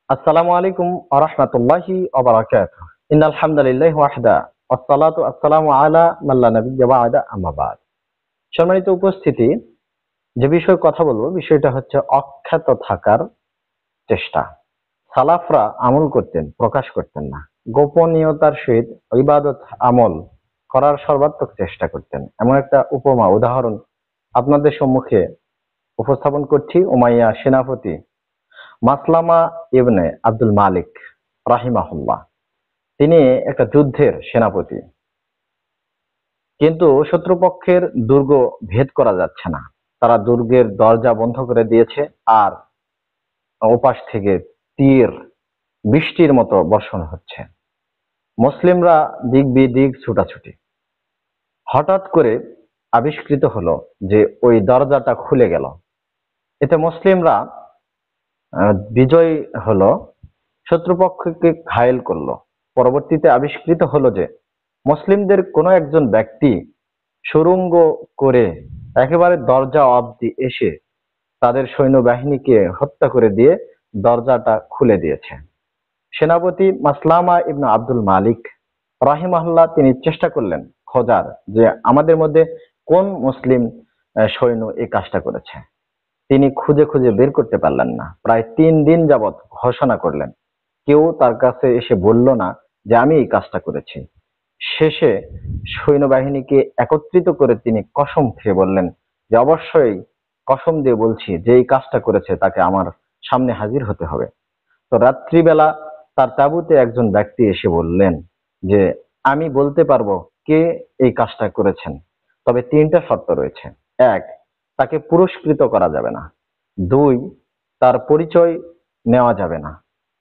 আসসালামু আলাইকুম ওয়া রাহমাতুল্লাহি ওয়া বারাকাতুহু। ইন্নাল হামদালিল্লাহি ওয়াহদা ওয়াসসালাতু ওয়াসসালামু আলা মান লা নাবিয়্যা বা'দা আম্মা বা'দ। সম্মানিত উপস্থিতি, যে বিষয়ে কথা বলবো বিষয়টা হচ্ছে অখ্যাত থাকার চেষ্টা। সালাফরা আমল করতেন, প্রকাশ করতেন না। গোপনীয়তার সহিত ইবাদত আমল করার সর্বাত্মক চেষ্টা করতেন। এমন একটা উপমা উদাহরণ আপনাদের সম্মুখে উপস্থাপন করছি। উমাইয়া সেনাপতি মাসলামা ইবনে আব্দুল মালিক রাহিমাহুল্লাহ, তিনি একটা যুদ্ধের সেনাপতি, কিন্তু শত্রুপক্ষের দুর্গ ভেদ করা যাচ্ছে না। তারা দুর্গের দরজা বন্ধ করে দিয়েছে, আর ওপাশ থেকে তীর বৃষ্টির মতো বর্ষণ হচ্ছে। মুসলিমরা দিক বিদিক ছুটাছুটি। হঠাৎ করে আবিষ্কৃত হলো যে ওই দরজাটা খুলে গেল। এতে মুসলিমরা বিজয় হলো, শত্রুপক্ষকে ঘায়েল করলো। পরবর্তীতে আবিষ্কৃত হলো যে মুসলিমদের কোনো একজন ব্যক্তি সুড়ঙ্গ করে একেবারে দরজা অবধি এসে তাদের সৈন্যবাহিনীকে হত্যা করে দিয়ে দরজাটা খুলে দিয়েছে। সেনাপতি মাসলামা ইবনে আব্দুল মালিক রাহিমাহুল্লাহ তিনি চেষ্টা করলেন খোঁজার, যে আমাদের মধ্যে কোন মুসলিম সৈন্য এই কাজটা করেছে। তিনি খুঁজে খুঁজে বের করতে পারলেন না। প্রায় 3 দিন যাবৎ ঘোষণা করলেন, কেউ তার কাছে এসে বলল না যে আমি এই কাজটা করেছি। শেষে সৈন্যবাহিনীকে একত্রিত করে তিনি কসম খেয়ে বললেন যে অবশ্যই, কসম দিয়ে বলছি, যে এই কাজটা করেছে তাকে আমার সামনে হাজির হতে হবে। তো রাত্রিবেলা তার তাঁবুতে একজন ব্যক্তি এসে বললেন যে আমি বলতে পারবো কে এই কাজটা করেছেন, তবে 3টা শর্ত রয়েছে। 1, তাকে পুরস্কৃত করা যাবে না। 2, তার পরিচয় নেওয়া যাবে না।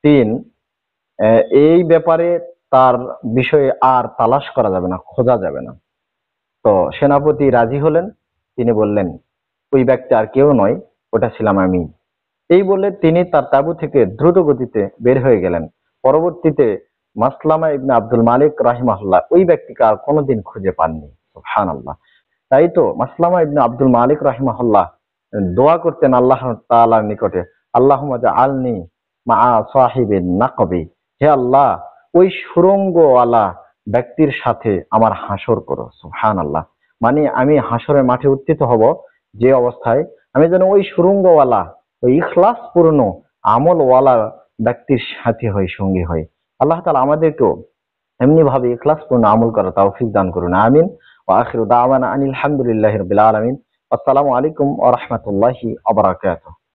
3, এই ব্যাপারে তার বিষয়ে আর তালাশ করা যাবে না, খোঁজা যাবে না। তো সেনাপতি রাজি হলেন। তিনি বললেন ওই ব্যক্তি আর কেউ নয়, ওটা ছিলাম আমি। এই বলে তিনি তার তাঁবু থেকে দ্রুত গতিতে বের হয়ে গেলেন। পরবর্তীতে মাসলামা ইবনে আব্দুল মালিক রাহিমাহুল্লাহ ওই ব্যক্তিকে আর কোনোদিন খুঁজে পাননি। সুবহানাল্লাহ। তাই তো মাসলামা ইবনে আব্দুল মালিক রাহিমাহুল্লাহ দোয়া করতেন আল্লাহ তাআলার নিকটে, আল্লাহুম্মা জাআলনি মাআ সাহিবিন নাকবি, হে আল্লাহ ওই সুড়ঙ্গওয়ালা ব্যক্তির সাথে আমার হাসর করো। সুবহানাল্লাহ। মানে আমি হাসরের মাঠে উত্থিত হব যে অবস্থায়, আমি যেন ওই সুড়ঙ্গওয়ালা, ওই ইখলাস পূর্ণ আমলওয়ালা ব্যক্তির সাথে হই, সঙ্গী হই। আল্লাহ তাআলা আমাদেরকেও এমনি ভাবে ইখলাস পূর্ণ আমল করা তৌফিক দান করুন। আমিন। ওয়া আখিরু দাওয়ানা আনিল হামদুলিল্লাহি রাব্বিল আলামিন। আসসালামু আলাইকুম ওয়া রাহমাতুল্লাহি ওয়া বারাকাতুহু।